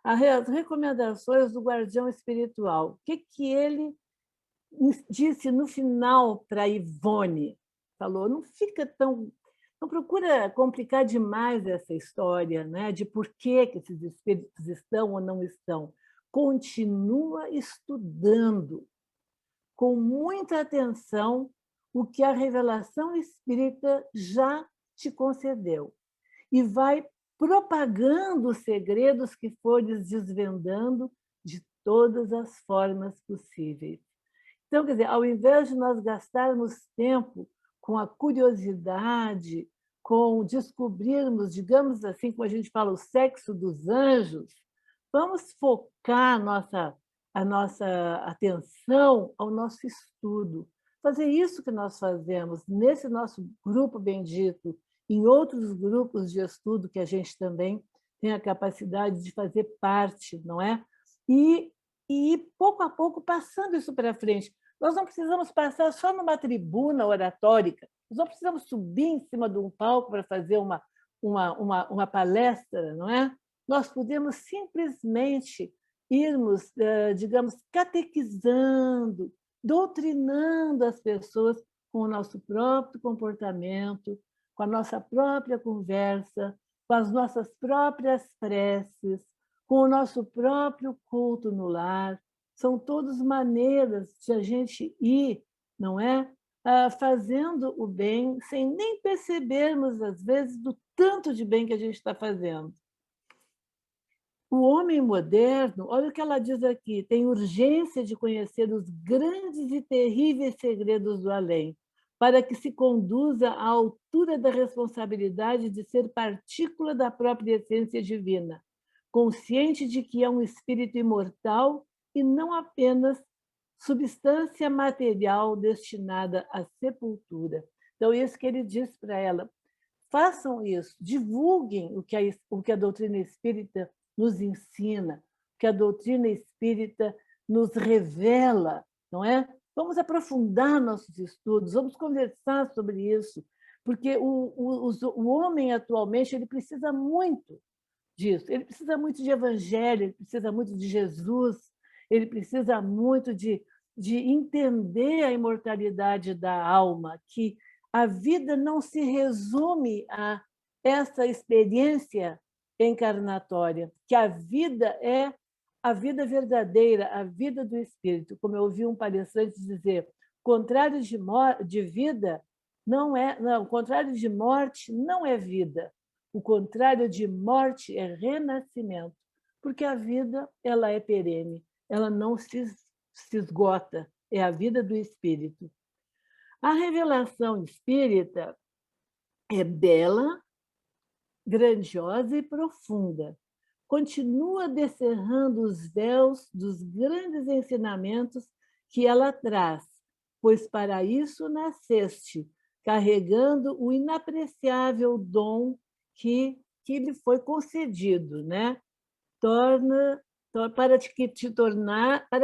As recomendações do guardião espiritual. O que ele disse no final para Ivone? Falou, não procura complicar demais essa história, né, de por que esses espíritos estão ou não estão. Continua estudando com muita atenção o que a revelação espírita já te concedeu e vai propagando os segredos que fores desvendando de todas as formas possíveis. Então, quer dizer, ao invés de nós gastarmos tempo com a curiosidade, com descobrirmos, digamos assim, como a gente fala, o sexo dos anjos, vamos focar a nossa atenção ao nosso estudo. Fazer isso que nós fazemos nesse nosso grupo bendito, em outros grupos de estudo que a gente também tem a capacidade de fazer parte, não é? E ir pouco a pouco passando isso para frente. Nós não precisamos passar só numa tribuna oratórica, nós não precisamos subir em cima de um palco para fazer uma palestra, não é? Nós podemos simplesmente irmos, digamos, catequizando, doutrinando as pessoas com o nosso próprio comportamento, com a nossa própria conversa, com as nossas próprias preces, com o nosso próprio culto no lar. São todas maneiras de a gente ir, não é? Fazendo o bem sem nem percebermos, às vezes, do tanto de bem que a gente está fazendo. O homem moderno, olha o que ela diz aqui, tem urgência de conhecer os grandes e terríveis segredos do além, para que se conduza à altura da responsabilidade de ser partícula da própria essência divina, consciente de que é um espírito imortal e não apenas substância material destinada à sepultura. Então, isso que ele diz para ela, façam isso, divulguem o que a doutrina espírita nos ensina, o que a doutrina espírita nos revela, não é? Vamos aprofundar nossos estudos, vamos conversar sobre isso, porque o homem atualmente ele precisa muito disso, ele precisa muito de evangelho, ele precisa muito de Jesus, ele precisa muito de entender a imortalidade da alma, que a vida não se resume a essa experiência encarnatória, que a vida é a vida verdadeira, a vida do espírito. Como eu ouvi um palestrante dizer, contrário de vida não é, não, contrário de morte não é vida. O contrário de morte é renascimento, porque a vida ela é perene, ela não se esgota, é a vida do espírito. A revelação espírita é bela, grandiosa e profunda. Continua descerrando os véus dos grandes ensinamentos que ela traz, pois para isso nasceste, carregando o inapreciável dom que lhe foi concedido, né? Para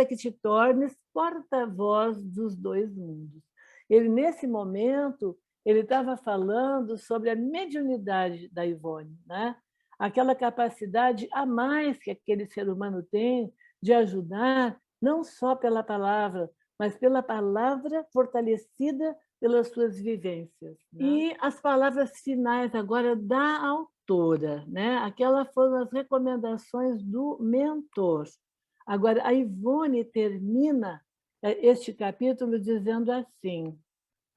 que te tornes porta-voz dos dois mundos. Ele, nesse momento, ele estava falando sobre a mediunidade da Ivone, né? Aquela capacidade a mais que aquele ser humano tem de ajudar, não só pela palavra, mas pela palavra fortalecida pelas suas vivências. Né? E as palavras finais agora da autora, né? Aquelas foram as recomendações do mentor. Agora, a Ivone termina este capítulo dizendo assim: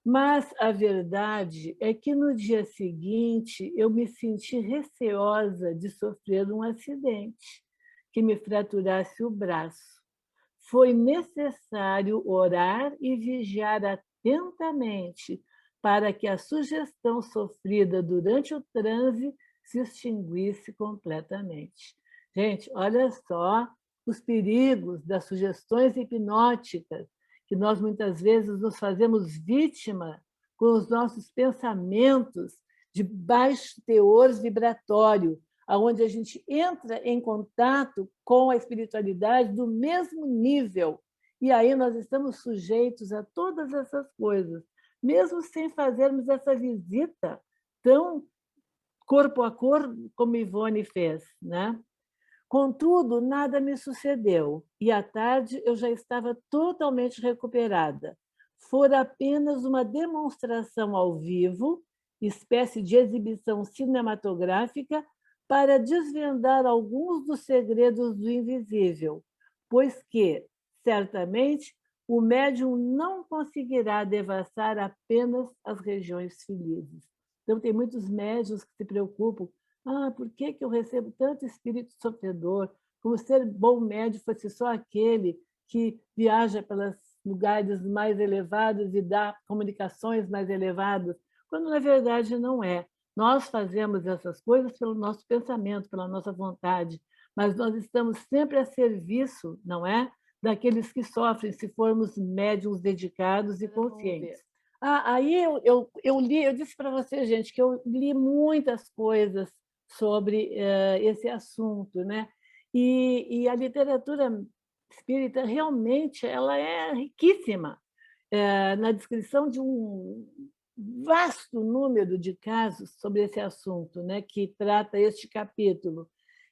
mas a verdade é que no dia seguinte eu me senti receosa de sofrer um acidente que me fraturasse o braço. Foi necessário orar e vigiar atentamente para que a sugestão sofrida durante o transe se extinguisse completamente. Gente, olha só os perigos das sugestões hipnóticas, que nós muitas vezes nos fazemos vítima com os nossos pensamentos de baixo teor vibratório, onde a gente entra em contato com a espiritualidade do mesmo nível. E aí nós estamos sujeitos a todas essas coisas, mesmo sem fazermos essa visita tão corpo a corpo como Ivone fez, né? Contudo, nada me sucedeu, e à tarde eu já estava totalmente recuperada. Fora apenas uma demonstração ao vivo, espécie de exibição cinematográfica, para desvendar alguns dos segredos do invisível, pois que, certamente, o médium não conseguirá devassar apenas as regiões felizes. Então, tem muitos médiuns que se preocupam. Por que eu recebo tanto espírito sofredor? Como ser bom médium fosse só aquele que viaja pelos lugares mais elevados e dá comunicações mais elevadas, quando na verdade não é. Nós fazemos essas coisas pelo nosso pensamento, pela nossa vontade, mas nós estamos sempre a serviço, não é? Daqueles que sofrem, se formos médiums dedicados e conscientes. Aí eu li, eu disse para você, gente, que eu li muitas coisas sobre esse assunto, né? E a literatura espírita realmente ela é riquíssima na descrição de um vasto número de casos sobre esse assunto, né? Que trata este capítulo.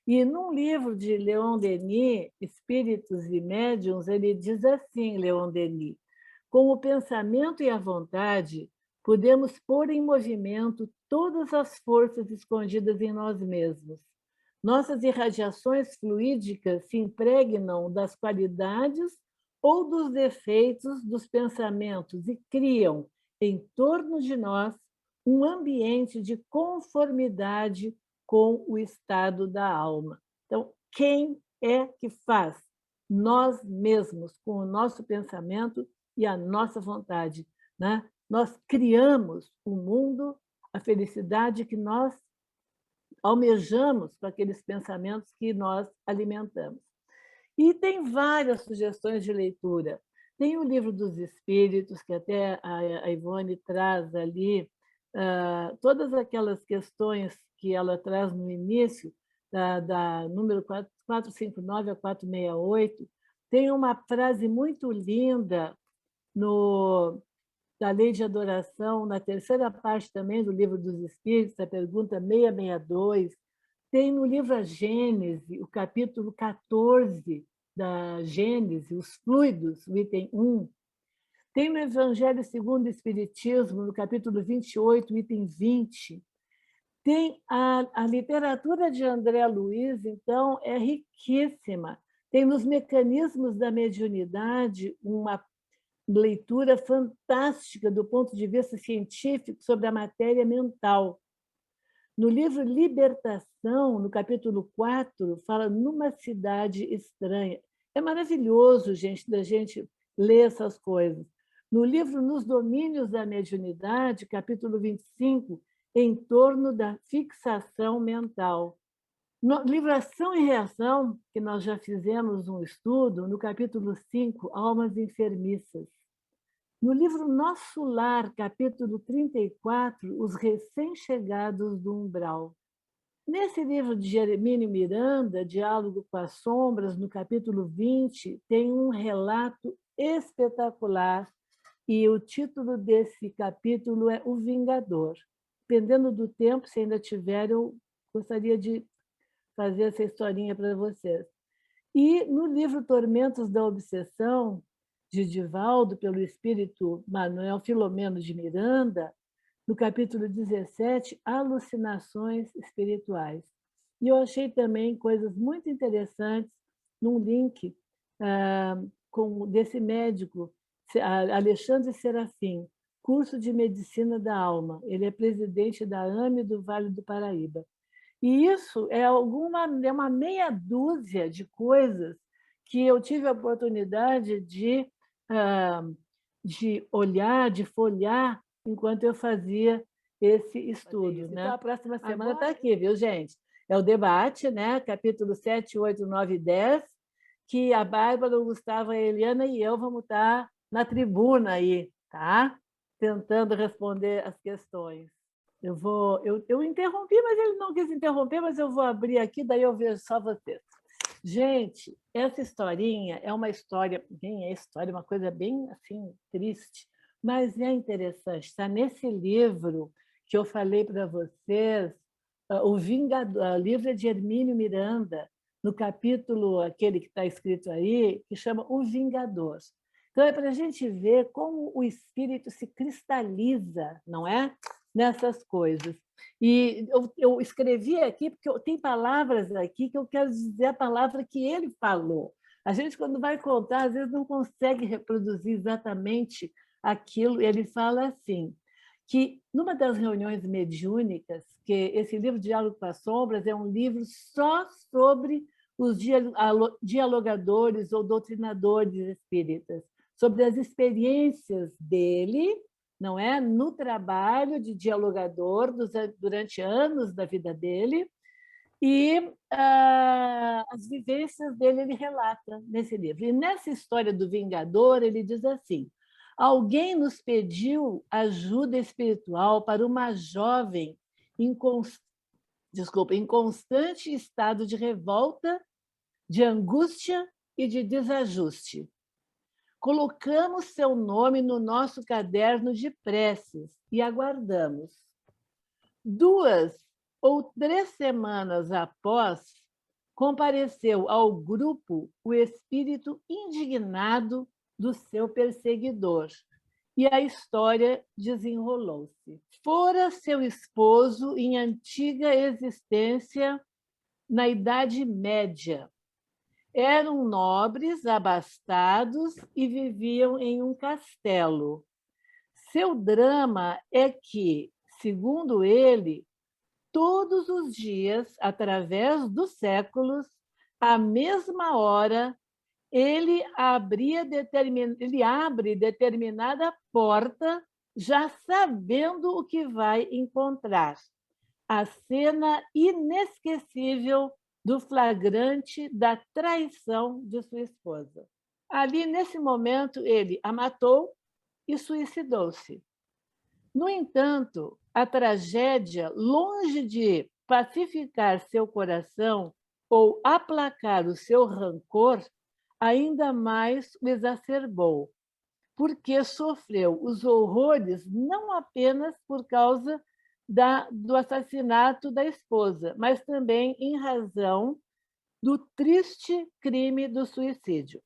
E num livro de Leon Denis, Espíritos e Médiuns, ele diz assim, Leon Denis: com o pensamento e a vontade, podemos pôr em movimento todas as forças escondidas em nós mesmos. Nossas irradiações fluídicas se impregnam das qualidades ou dos defeitos dos pensamentos e criam, em torno de nós, um ambiente de conformidade com o estado da alma. Então, quem é que faz? Nós mesmos, com o nosso pensamento e a nossa vontade. Né? Nós criamos o mundo, a felicidade que nós almejamos com aqueles pensamentos que nós alimentamos. E tem várias sugestões de leitura. Tem o Livro dos Espíritos, que até a Ivone traz ali, todas aquelas questões que ela traz no início, da número 459 a 468, tem uma frase muito linda no, da Lei de Adoração, na terceira parte também do Livro dos Espíritos, a pergunta 662, tem no livro A Gênese, o capítulo 14 da Gênese, os fluidos, o item 1. Tem no Evangelho segundo o Espiritismo, no capítulo 28, item 20. Tem a literatura de André Luiz, então, é riquíssima. Tem nos Mecanismos da Mediunidade uma leitura fantástica do ponto de vista científico sobre a matéria mental. No livro Libertação, no capítulo 4, fala numa cidade estranha. É maravilhoso, gente, da gente ler essas coisas. No livro Nos Domínios da Mediunidade, capítulo 25, em torno da fixação mental. No livro Ação e Reação, que nós já fizemos um estudo, no capítulo 5, Almas Enfermiças. No livro Nosso Lar, capítulo 34, Os Recém-Chegados do Umbral. Nesse livro de Hermínio Miranda, Diálogo com as Sombras, no capítulo 20, tem um relato espetacular e o título desse capítulo é O Vingador. Dependendo do tempo, se ainda tiver, eu gostaria de fazer essa historinha para vocês. E no livro Tormentos da Obsessão, de Divaldo, pelo espírito Manuel Filomeno de Miranda, no capítulo 17, Alucinações Espirituais. E eu achei também coisas muito interessantes num link desse médico, Alexandre Serafim, curso de Medicina da Alma. Ele é presidente da AME do Vale do Paraíba. E isso é uma meia dúzia de coisas que eu tive a oportunidade de olhar, de folhear, enquanto eu fazia esse estudo. Né? Então, a próxima semana está aqui, viu, gente? É o debate, né? Capítulo 7, 8, 9 e 10, que a Bárbara, o Gustavo, a Eliana e eu vamos estar na tribuna aí, tá? Tentando responder as questões. Eu interrompi, mas ele não quis interromper, mas eu vou abrir aqui, daí eu vejo só vocês. Gente, essa historinha é uma história, uma coisa bem assim triste, mas é interessante. Está nesse livro que eu falei para vocês, O Vingador, o livro é de Hermínio Miranda, no capítulo, aquele que está escrito aí, que chama O Vingador. Então, é para a gente ver como o espírito se cristaliza, não é? Nessas coisas. E eu escrevi aqui, porque tem palavras aqui que eu quero dizer a palavra que ele falou. A gente, quando vai contar, às vezes não consegue reproduzir exatamente aquilo. Ele fala assim, que numa das reuniões mediúnicas, que esse livro Diálogo com as Sombras é um livro só sobre os dialogadores ou doutrinadores espíritas, sobre as experiências dele, não é, no trabalho de dialogador durante anos da vida dele, e as vivências dele ele relata nesse livro. E nessa história do Vingador, ele diz assim: alguém nos pediu ajuda espiritual para uma jovem em constante estado de revolta, de angústia e de desajuste. Colocamos seu nome no nosso caderno de preces e aguardamos. 2 ou 3 semanas após, compareceu ao grupo o espírito indignado do seu perseguidor. E a história desenrolou-se. Fora seu esposo em antiga existência na Idade Média. Eram nobres, abastados e viviam em um castelo. Seu drama é que, segundo ele, todos os dias, através dos séculos, à mesma hora, ele abre determinada porta, já sabendo o que vai encontrar. A cena inesquecível do flagrante da traição de sua esposa. Ali, nesse momento, ele a matou e suicidou-se. No entanto, a tragédia, longe de pacificar seu coração ou aplacar o seu rancor, ainda mais o exacerbou, porque sofreu os horrores não apenas por causa do assassinato da esposa, mas também em razão do triste crime do suicídio.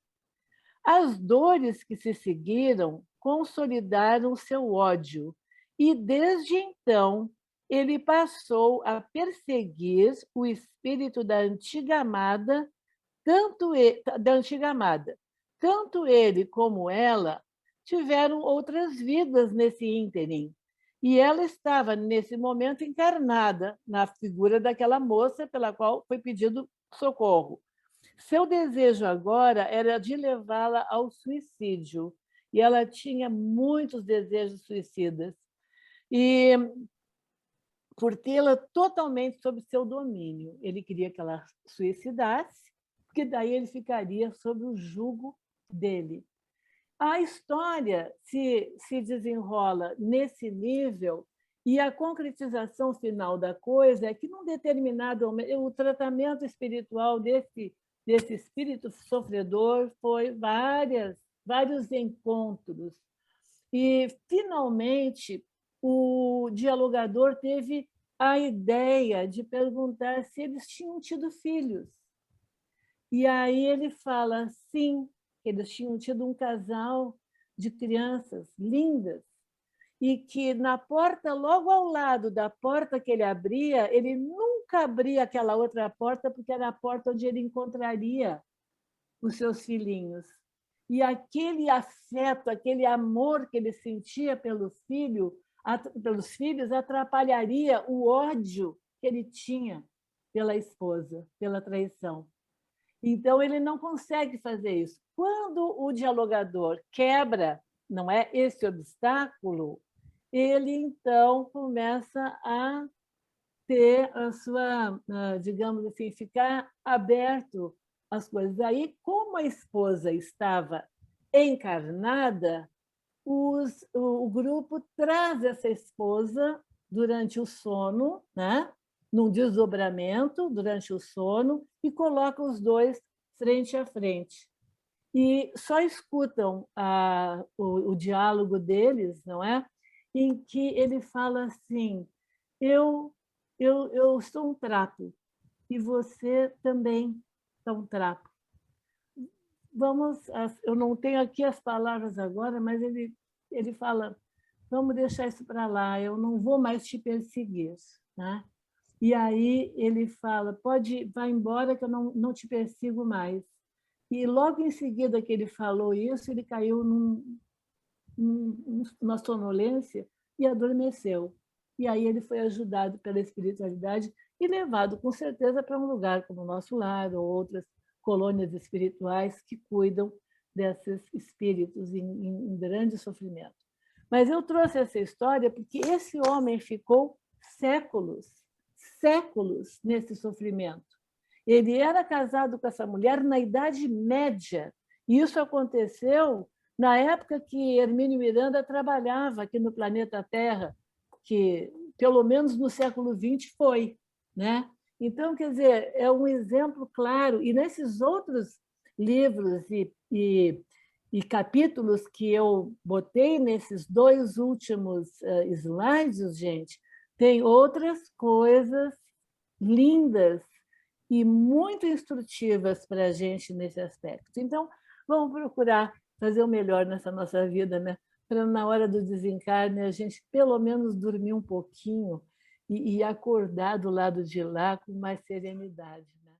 As dores que se seguiram consolidaram seu ódio e, desde então, ele passou a perseguir o espírito da antiga amada, Tanto ele como ela tiveram outras vidas nesse ínterim, e ela estava, nesse momento, encarnada na figura daquela moça pela qual foi pedido socorro. Seu desejo agora era de levá-la ao suicídio, e ela tinha muitos desejos suicidas. E por tê-la totalmente sob seu domínio, ele queria que ela suicidasse, porque daí ele ficaria sob o jugo dele. A história se desenrola nesse nível, e a concretização final da coisa é que, num determinado momento, o tratamento espiritual desse espírito sofredor foi vários encontros. E, finalmente, o dialogador teve a ideia de perguntar se eles tinham tido filhos. E aí ele fala, sim, eles tinham tido um casal de crianças lindas, e que na porta, logo ao lado da porta que ele abria, ele nunca abria aquela outra porta, porque era a porta onde ele encontraria os seus filhinhos. E aquele afeto, aquele amor que ele sentia pelos filhos atrapalharia o ódio que ele tinha pela esposa, pela traição. Então, ele não consegue fazer isso. Quando o dialogador quebra, não é, esse obstáculo, ele, então, começa a ter a sua, digamos assim, ficar aberto às coisas. Aí, como a esposa estava encarnada, o grupo traz essa esposa durante o sono, né? Num desdobramento, durante o sono, e coloca os dois frente a frente. E só escutam o diálogo deles, não é? Em que ele fala assim, eu sou um trapo, e você também é um trapo. Eu não tenho aqui as palavras agora, mas ele fala, vamos deixar isso para lá, eu não vou mais te perseguir, né? E aí ele fala, vai embora que eu não te persigo mais. E logo em seguida que ele falou isso, ele caiu numa sonolência e adormeceu. E aí ele foi ajudado pela espiritualidade e levado, com certeza, para um lugar como o nosso lar ou outras colônias espirituais que cuidam desses espíritos em grande sofrimento. Mas eu trouxe essa história porque esse homem ficou séculos nesse sofrimento. Ele era casado com essa mulher na Idade Média, e isso aconteceu na época que Hermínio Miranda trabalhava aqui no planeta Terra, que pelo menos no século XX foi, né? Então, quer dizer, é um exemplo claro. E nesses outros livros e capítulos que eu botei nesses dois últimos slides, gente, tem outras coisas lindas e muito instrutivas para a gente nesse aspecto. Então, vamos procurar fazer o melhor nessa nossa vida, né? Para, na hora do desencarne, a gente pelo menos dormir um pouquinho e acordar do lado de lá com mais serenidade. Né?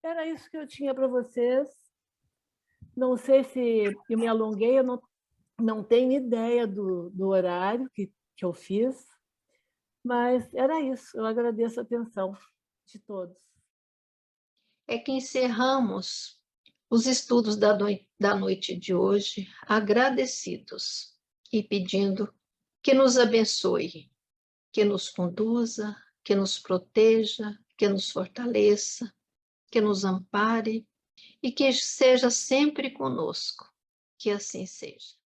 Era isso que eu tinha para vocês. Não sei se eu me alonguei, eu não tenho ideia do horário que eu fiz, mas era isso. Eu agradeço a atenção de todos.
É que encerramos os estudos da noite de hoje agradecidos e pedindo que nos abençoe, que nos conduza, que nos proteja, que nos fortaleça, que nos ampare e que seja sempre conosco, Que assim seja.